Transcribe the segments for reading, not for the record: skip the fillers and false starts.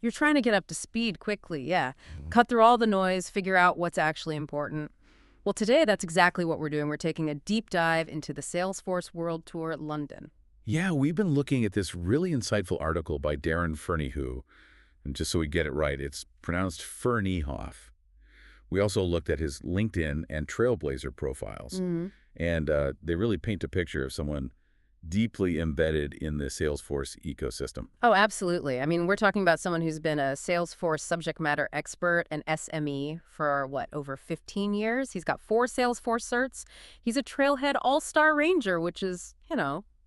You're trying to get up to speed quickly, yeah. Cut through all the noise, figure out what's actually important. Well, today that's exactly what we're doing. We're taking a deep dive into the Salesforce World Tour London. Yeah, we've been looking at this really insightful article by Darren Ferneyhough, and just so we get it right, it's pronounced Ferneyhough. We also looked at his LinkedIn and Trailblazer profiles, Hmm. and they really paint a picture of someone deeply embedded in the Salesforce ecosystem. Oh, absolutely. I mean, we're talking about someone who's been a Salesforce subject matter expert and SME for, what, over 15 years? He's got 4 Salesforce certs. He's a Trailhead All-Star Ranger, which is,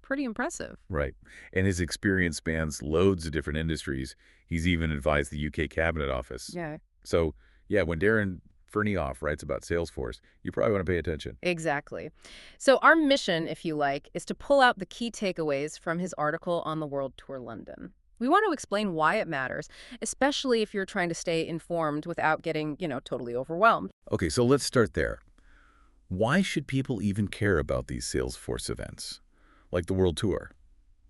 pretty impressive. Right. And his experience spans loads of different industries. He's even advised the UK Cabinet Office. Yeah. So, yeah, when Darren Ferneyhough writes about Salesforce, you probably want to pay attention. Exactly. So our mission, if you like, is to pull out the key takeaways from his article on the World Tour London. We want to explain why it matters, especially if you're trying to stay informed without getting, totally overwhelmed. Okay, so let's start there. Why should people even care about these Salesforce events, like the World Tour?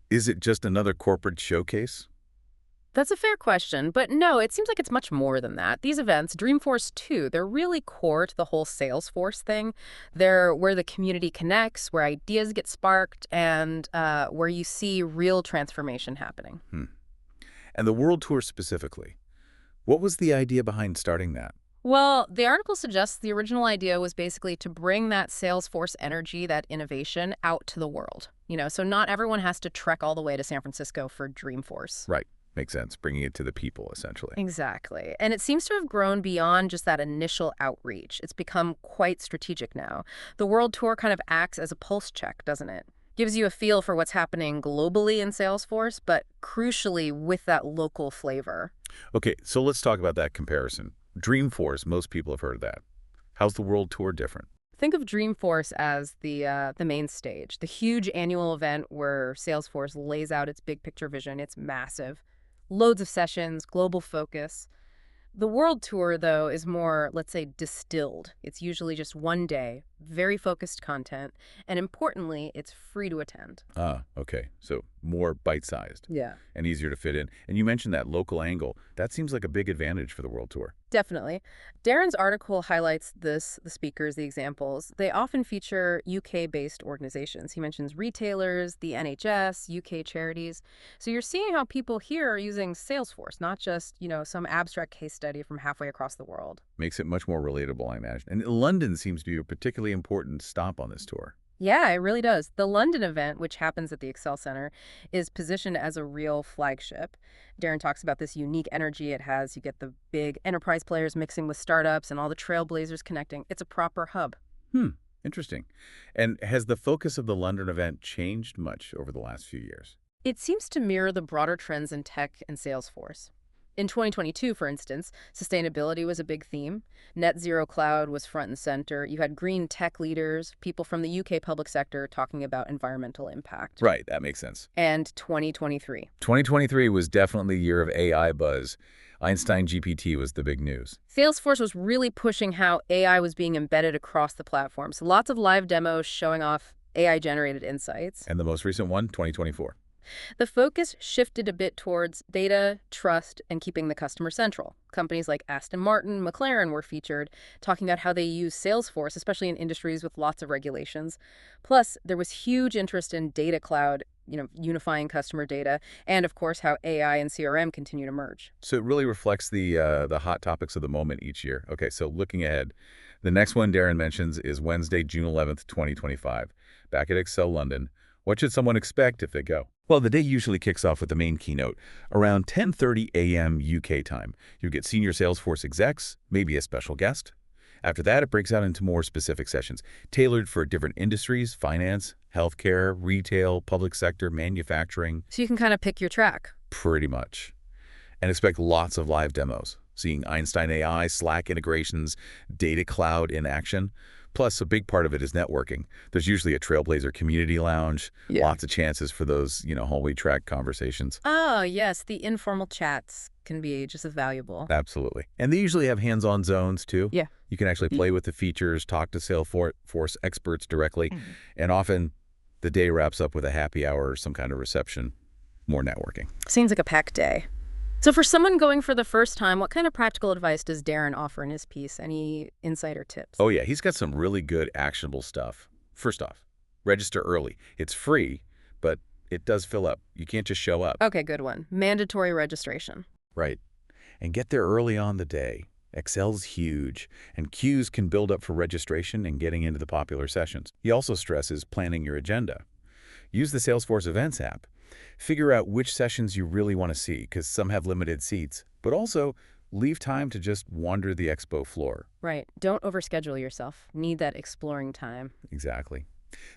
Is it just another corporate showcase? That's a fair question, but no, it seems like it's much more than that. These events, Dreamforce too, they're really core to the whole Salesforce thing. They're where the community connects, where ideas get sparked, and where you see real transformation happening. Hmm. And the World Tour specifically, what was the idea behind starting that? Well, the article suggests the original idea was basically to bring that Salesforce energy, that innovation, out to the world. So not everyone has to trek all the way to San Francisco for Dreamforce. Right. Makes sense. Bringing it to the people, essentially. Exactly. And it seems to have grown beyond just that initial outreach. It's become quite strategic now. The World Tour kind of acts as a pulse check, doesn't it? Gives you a feel for what's happening globally in Salesforce, but crucially with that local flavor. Okay, so let's talk about that comparison. Dreamforce, most people have heard of that. How's the World Tour different? Think of Dreamforce as the main stage, the huge annual event where Salesforce lays out its big picture vision. It's massive. Loads of sessions, global focus. The World Tour, though, is more, let's say, distilled. It's usually just one day, very focused content, and importantly, it's free to attend. Ah, okay. So more bite-sized Yeah. and easier to fit in. And you mentioned that local angle. That seems like a big advantage for the World Tour. Definitely. Darren's article highlights this, the speakers, the examples. They often feature UK-based organizations. He mentions retailers, the NHS, UK charities. So you're seeing how people here are using Salesforce, not just, some abstract case study from halfway across the world. Makes it much more relatable, I imagine. And London seems to be a particularly important stop on this tour. Yeah, it really does. The London event, which happens at the Excel Center, is positioned as a real flagship. Darren talks about this unique energy it has. You get the big enterprise players mixing with startups and all the trailblazers connecting. It's a proper hub. Interesting. And has the focus of the London event changed much over the last few years? It seems to mirror the broader trends in tech and Salesforce. In 2022, for instance, sustainability was a big theme. Net zero cloud was front and center. You had green tech leaders, people from the UK public sector talking about environmental impact. Right, that makes sense. And 2023. 2023 was definitely the year of AI buzz. Einstein GPT was the big news. Salesforce was really pushing how AI was being embedded across the platform. So lots of live demos showing off AI-generated insights. And the most recent one, 2024. The focus shifted a bit towards data, trust, and keeping the customer central. Companies like Aston Martin, McLaren were featured, talking about how they use Salesforce, especially in industries with lots of regulations. Plus, there was huge interest in data cloud, unifying customer data, and of course, how AI and CRM continue to merge. So it really reflects the hot topics of the moment each year. Okay, so looking ahead, the next one Darren mentions is Wednesday, June 11th, 2025, back at Excel London. What should someone expect if they go? Well, the day usually kicks off with the main keynote. Around 10:30 a.m. UK time, you get senior Salesforce execs, maybe a special guest. After that, it breaks out into more specific sessions, tailored for different industries: finance, healthcare, retail, public sector, manufacturing. So you can kind of pick your track. Pretty much. And expect lots of live demos, seeing Einstein AI, Slack integrations, data cloud in action. Plus, a big part of it is networking. There's usually a Trailblazer community lounge, lots of chances for those, hallway track conversations. Oh, yes, the informal chats can be just as valuable. Absolutely. And they usually have hands-on zones, too. Yeah. You can actually play with the features, talk to Salesforce experts directly, and often the day wraps up with a happy hour or some kind of reception, more networking. Seems like a packed day. So for someone going for the first time, what kind of practical advice does Darren offer in his piece? Any insight or tips? Oh yeah, he's got some really good actionable stuff. First off, register early. It's free, but it does fill up. You can't just show up. Okay, good one. Mandatory registration. Right. And get there early on the day. Excel's huge, and queues can build up for registration and getting into the popular sessions. He also stresses planning your agenda. Use the Salesforce Events app. Figure out which sessions you really want to see, because some have limited seats, but also leave time to just wander the expo floor. Right. Don't overschedule yourself. Need that exploring time. Exactly.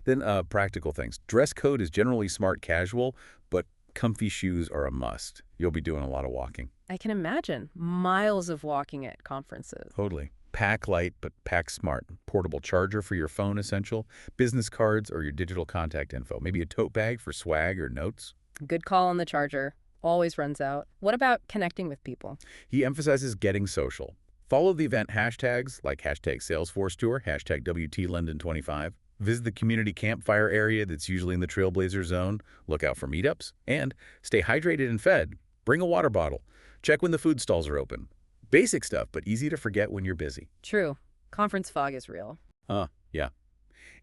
Then practical things. Dress code is generally smart casual, but comfy shoes are a must. You'll be doing a lot of walking. I can imagine miles of walking at conferences. Totally. Pack light, but pack smart. Portable charger for your phone essential, business cards or your digital contact info. Maybe a tote bag for swag or notes. Good call on the charger. Always runs out. What about connecting with people? He emphasizes getting social. Follow the event hashtags like hashtag Salesforce Tour, hashtag WT London 25. Visit the community campfire area that's usually in the Trailblazer zone. Look out for meetups. And stay hydrated and fed. Bring a water bottle. Check when the food stalls are open. Basic stuff, but easy to forget when you're busy. True. Conference fog is real. Yeah.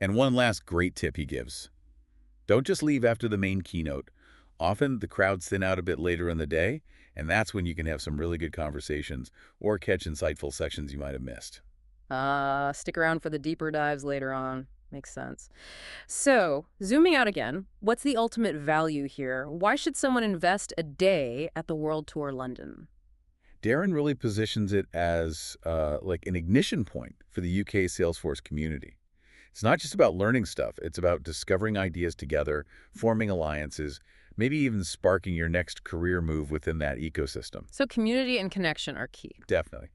And one last great tip he gives. Don't just leave after the main keynote. Often the crowds thin out a bit later in the day, and that's when you can have some really good conversations or catch insightful sections you might have missed. Stick around for the deeper dives later on. Makes sense. So, zooming out again, what's the ultimate value here? Why should someone invest a day at the World Tour London? Darren really positions it as like an ignition point for the UK Salesforce community. It's not just about learning stuff. It's about discovering ideas together, forming alliances, maybe even sparking your next career move within that ecosystem. So community and connection are key. Definitely.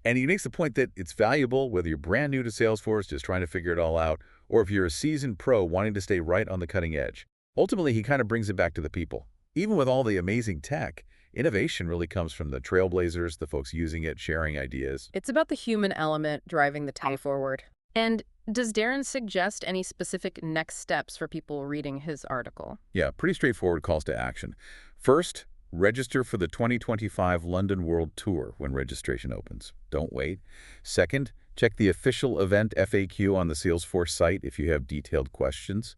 And he makes the point that it's valuable whether you're brand new to Salesforce, just trying to figure it all out, or if you're a seasoned pro wanting to stay right on the cutting edge. Ultimately, he kind of brings it back to the people. Even with all the amazing tech, innovation really comes from the trailblazers, the folks using it, sharing ideas. It's about the human element driving the tech forward. And does Darren suggest any specific next steps for people reading his article? Yeah, pretty straightforward calls to action. First, register for the 2025 London World Tour when registration opens. Don't wait. Second, check the official event FAQ on the Salesforce site if you have detailed questions.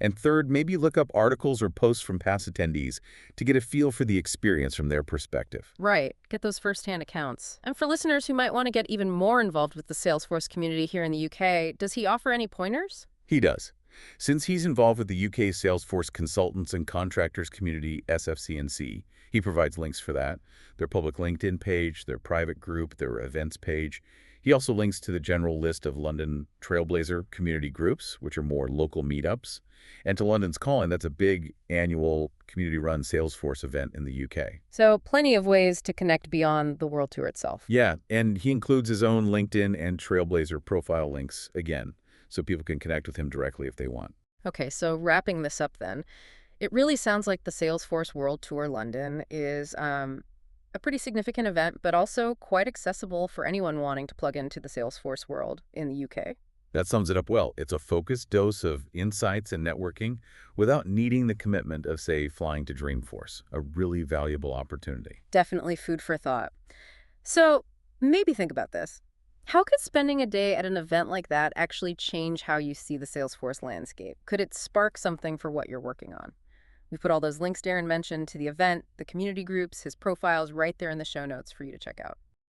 And third, maybe look up articles or posts from past attendees to get a feel for the experience from their perspective. Right. Get those first-hand accounts. And for listeners who might want to get even more involved with the Salesforce community here in the UK, does he offer any pointers? He does. Since he's involved with the UK Salesforce Consultants and Contractors Community, SFC&C, he provides links for that, their public LinkedIn page, their private group, their events page. He also links to the general list of London Trailblazer community groups, which are more local meetups, and to London's Calling, that's a big annual community-run Salesforce event in the UK. So plenty of ways to connect beyond the World Tour itself. Yeah, and he includes his own LinkedIn and Trailblazer profile links again, so people can connect with him directly if they want. Okay, so wrapping this up then, it really sounds like the Salesforce World Tour London is a pretty significant event, but also quite accessible for anyone wanting to plug into the Salesforce world in the UK. That sums it up well. It's a focused dose of insights and networking without needing the commitment of, say, flying to Dreamforce, a really valuable opportunity. Definitely food for thought. So maybe think about this. How could spending a day at an event like that actually change how you see the Salesforce landscape? Could it spark something for what you're working on? We put all those links Darren mentioned to the event, the community groups, his profiles right there in the show notes for you to check out.